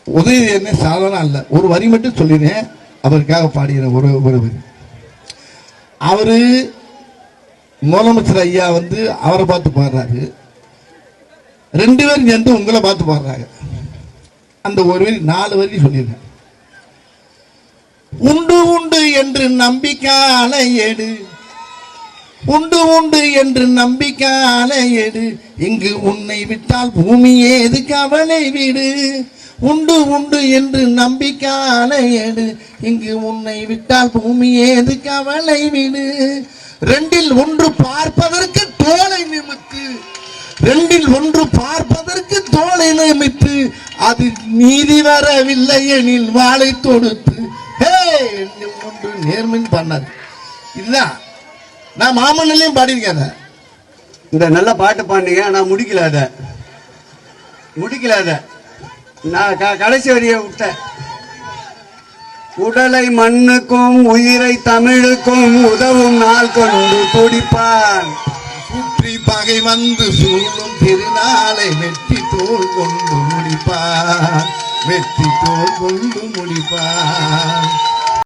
உதயநிதி என்ன சாதாரண அல்ல. ஒரு வரி மட்டும் சொல்லினேன், அவருக்காக பாடின ஒரு வரி. அவரு முதலமைச்சர் ஐயா வந்து அவரை பார்த்து பாடுறாரு, 2 பேரும் சேர்ந்து உங்களை பார்த்து பாடுறாங்க. அந்த ஒரு வரி 4 வரி சொல்லிடுறேன். உண்டு உண்டு என்று நம்பிக்கான ஏடு, உண்டு உண்டு என்று நம்பிக்கான ஏடு, இங்கு உன்னை விட்டால் பூமி ஏது கவலை வீடு. உண்டு உண்டு என்று நம்பிக்கான ஏடு, இங்கு உன்னை விட்டால் பூமி ஏது கவலை வீடு. 2ல் 1 பார்ப்பதற்கு தோலை நிமித்து, 2ல் 1 பார்ப்பதற்கு தோலை நிமித்து, அது நீதி வரவில்லை எனில் வாளை தொடுத்து. ஒன்று நேர்மின் பண்ணார். இதுதான் நான் மாமன்னிலையும் பாடியிருக்கேன். இந்த நல்ல பாட்டு பாடுங்க. நான் முடிக்கல அத நான் கடைசி வரியை விட்டேன். உடலை மண்ணுக்கும் உயிரை தமிழுக்கும் உதவும் நாள் கொண்டு துடிப்பான். சுற்றி பகை வந்து சூழும் திருநாளை வெற்றி தோல் கொண்டு முடிப்பான், வெற்றி தோல் கொண்டு முடிப்பான்.